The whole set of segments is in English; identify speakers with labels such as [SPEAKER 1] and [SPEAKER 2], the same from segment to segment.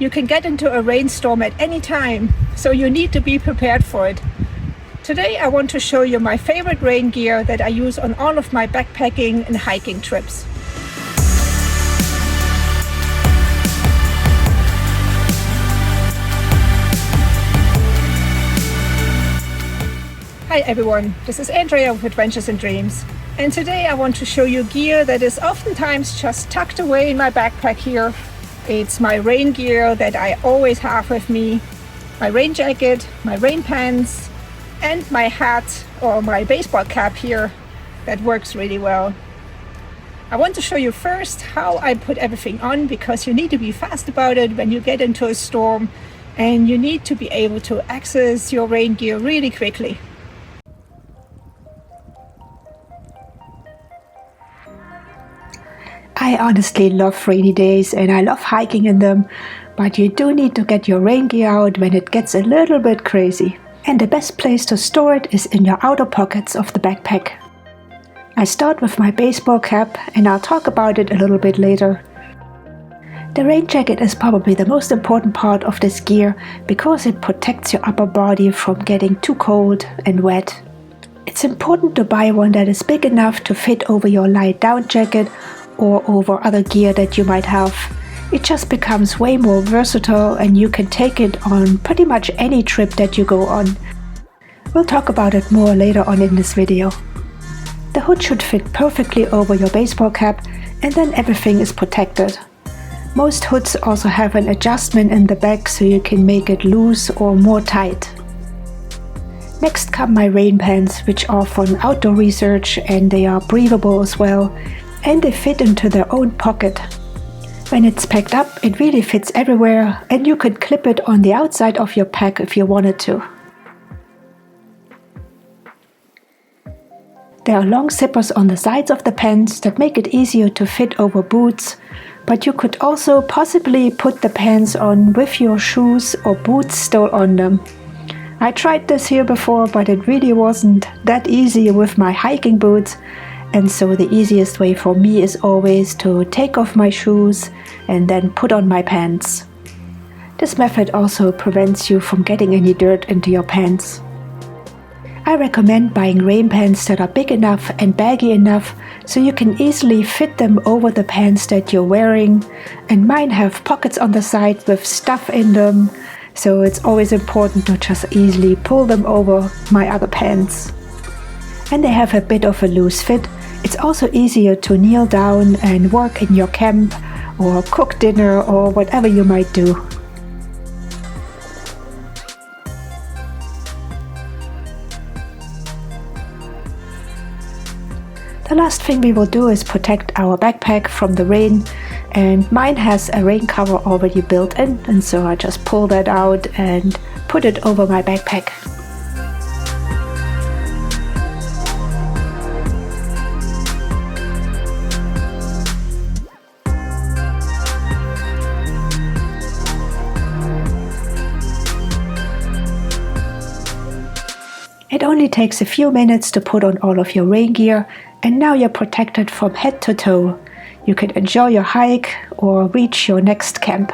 [SPEAKER 1] You can get into a rainstorm at any time, so you need to be prepared for it. Today I want to show you my favorite rain gear that I use on all of my backpacking and hiking trips. Hi everyone, this is Andrea with Adventures and Dreams, and today I want to show you gear that is oftentimes just tucked away in my backpack here. It's my rain gear that I always have with me, my rain jacket, my rain pants, and my hat or my baseball cap here that works really well. I want to show you first how I put everything on, because you need to be fast about it when you get into a storm, and you need to be able to access your rain gear really quickly.
[SPEAKER 2] I honestly love rainy days and I love hiking in them, but you do need to get your rain gear out when it gets a little bit crazy. And the best place to store it is in your outer pockets of the backpack. I start with my baseball cap, and I'll talk about it a little bit later. The rain jacket is probably the most important part of this gear because it protects your upper body from getting too cold and wet. It's important to buy one that is big enough to fit over your light down jacket or over other gear that you might have. It just becomes way more versatile and you can take it on pretty much any trip that you go on. We'll talk about it more later on in this video. The hood should fit perfectly over your baseball cap, and then everything is protected. Most hoods also have an adjustment in the back so you can make it loose or more tight. Next come my rain pants, which are from outdoor research, and they are breathable as well, and they fit into their own pocket. When it's packed up, it really fits everywhere, and you could clip it on the outside of your pack if you wanted to. There are long zippers on the sides of the pants that make it easier to fit over boots, but you could also possibly put the pants on with your shoes or boots still on them. I tried this here before, but it really wasn't that easy with my hiking boots. And so the easiest way for me is always to take off my shoes and then put on my pants. This method also prevents you from getting any dirt into your pants. I recommend buying rain pants that are big enough and baggy enough so you can easily fit them over the pants that you're wearing, and mine have pockets on the side with stuff in them, so it's always important to just easily pull them over my other pants. And they have a bit of a loose fit. It's also easier to kneel down and work in your camp or cook dinner or whatever you might do. The last thing we will do is protect our backpack from the rain, and mine has a rain cover already built in, and so I just pull that out and put it over my backpack. It only takes a few minutes to put on all of your rain gear, and now you're protected from head to toe. You can enjoy your hike or reach your next camp.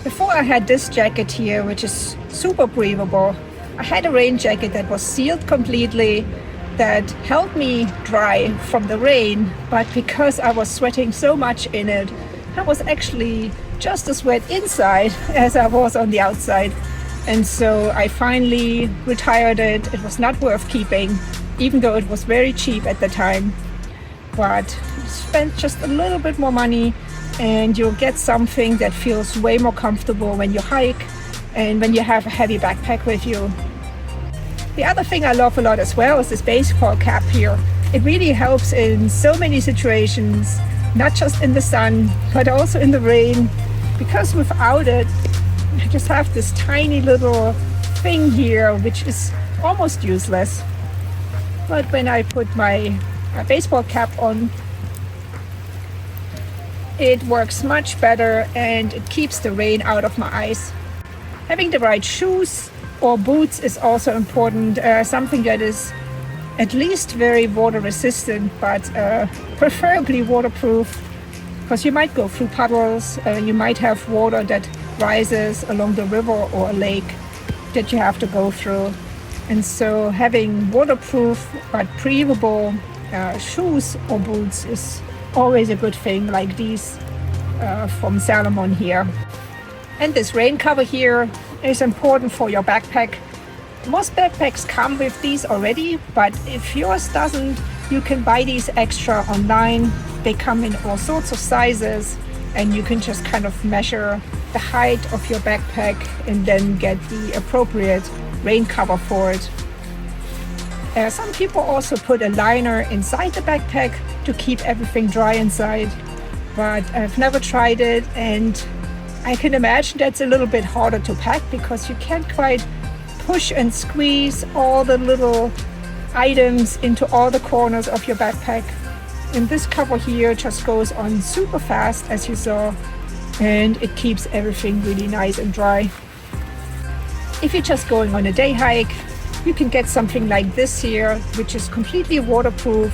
[SPEAKER 1] Before I had this jacket here, which is super breathable, I had a rain jacket that was sealed completely, that held me dry from the rain, but because I was sweating so much in it, I was actually just as wet inside as I was on the outside. And so I finally retired it. It was not worth keeping, even though it was very cheap at the time. But spend just a little bit more money and you'll get something that feels way more comfortable when you hike and when you have a heavy backpack with you. The other thing I love a lot as well is this baseball cap here. It really helps in so many situations, not just in the sun, but also in the rain, because without it, I just have this tiny little thing here, which is almost useless. But when I put my baseball cap on, it works much better and it keeps the rain out of my eyes. Having the right shoes or boots is also important, something that is at least very water resistant, but preferably waterproof, because you might go through puddles, you might have water that rises along the river or a lake that you have to go through. And so having waterproof but breathable shoes or boots is always a good thing, like these from Salomon here. And this rain cover here is important for your backpack. Most backpacks come with these already, but if yours doesn't, you can buy these extra online. They come in all sorts of sizes, and you can just kind of measure the height of your backpack and then get the appropriate rain cover for it. Some people also put a liner inside the backpack to keep everything dry inside, but I've never tried it, and I can imagine that's a little bit harder to pack because you can't quite push and squeeze all the little items into all the corners of your backpack. And this cover here just goes on super fast, as you saw, and it keeps everything really nice and dry. If you're just going on a day hike, you can get something like this here, which is completely waterproof,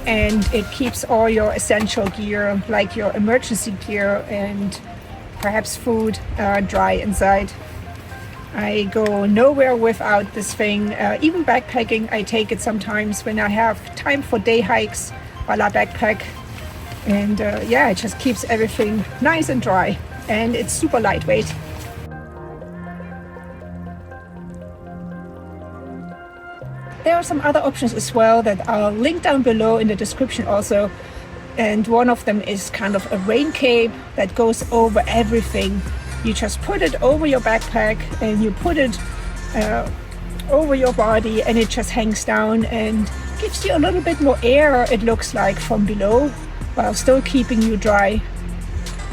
[SPEAKER 1] and it keeps all your essential gear, like your emergency gear and perhaps food, dry inside. I go nowhere without this thing. Even backpacking, I take it sometimes when I have time for day hikes while I backpack. And yeah, it just keeps everything nice and dry, and it's super lightweight. There are some other options as well that I'll link down below in the description also. And one of them is kind of a rain cape that goes over everything. You just put it over your backpack and you put it over your body, and it just hangs down and gives you a little bit more air, it looks like, from below, while still keeping you dry.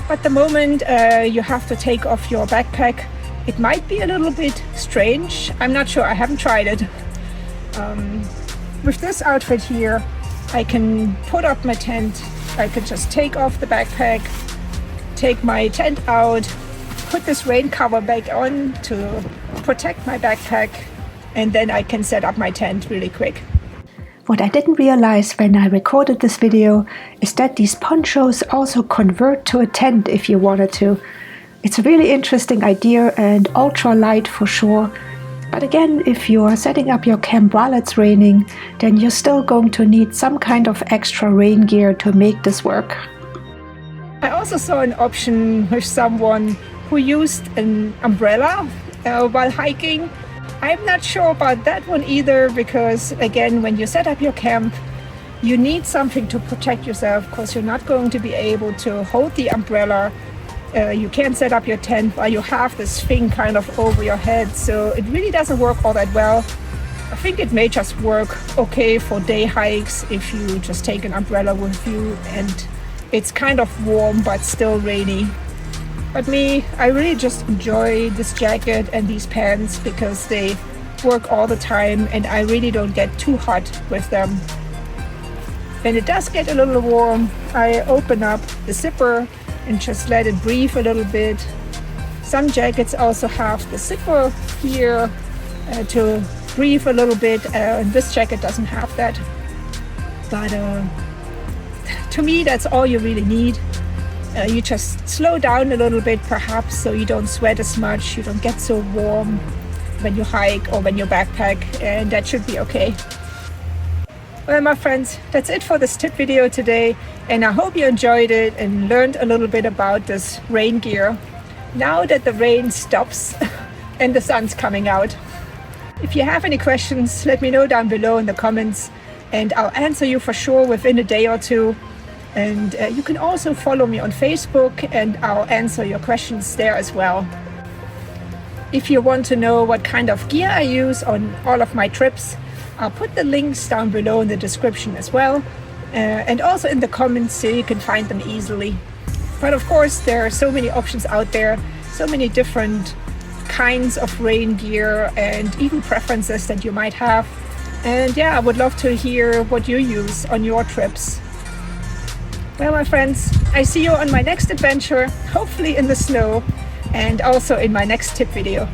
[SPEAKER 1] But the moment you have to take off your backpack, it might be a little bit strange. I'm not sure, I haven't tried it. With this outfit here, I can put up my tent. I can just take off the backpack, take my tent out, put this rain cover back on to protect my backpack, and then I can set up my tent really quick.
[SPEAKER 2] What I didn't realize when I recorded this video is that these ponchos also convert to a tent if you wanted to. It's a really interesting idea and ultra light for sure. But again, if you're setting up your camp while it's raining, then you're still going to need some kind of extra rain gear to make this work.
[SPEAKER 1] I also saw an option with someone who used an umbrella while hiking. I'm not sure about that one either, because again, when you set up your camp, you need something to protect yourself, because you're not going to be able to hold the umbrella. You can't set up your tent while you have this thing kind of over your head, so it really doesn't work all that well. I think it may just work okay for day hikes if you just take an umbrella with you and it's kind of warm but still rainy. But me, I really just enjoy this jacket and these pants because they work all the time and I really don't get too hot with them. When it does get a little warm, I open up the zipper and just let it breathe a little bit. Some jackets also have the zipper here to breathe a little bit. This jacket doesn't have that. But to me, that's all you really need. You just slow down a little bit perhaps so you don't sweat as much, you don't get so warm when you hike or when you backpack, and that should be okay. Well, my friends, that's it for this tip video today, and I hope you enjoyed it and learned a little bit about this rain gear now that the rain stops and the sun's coming out. If you have any questions, let me know down below in the comments and I'll answer you for sure within a day or two. And you can also follow me on Facebook and I'll answer your questions there as well. If you want to know what kind of gear I use on all of my trips, I'll put the links down below in the description as well, and also in the comments so you can find them easily. But of course, there are so many options out there, so many different kinds of rain gear and even preferences that you might have. And yeah, I would love to hear what you use on your trips. Well, my friends, I see you on my next adventure, hopefully in the snow, and also in my next tip video.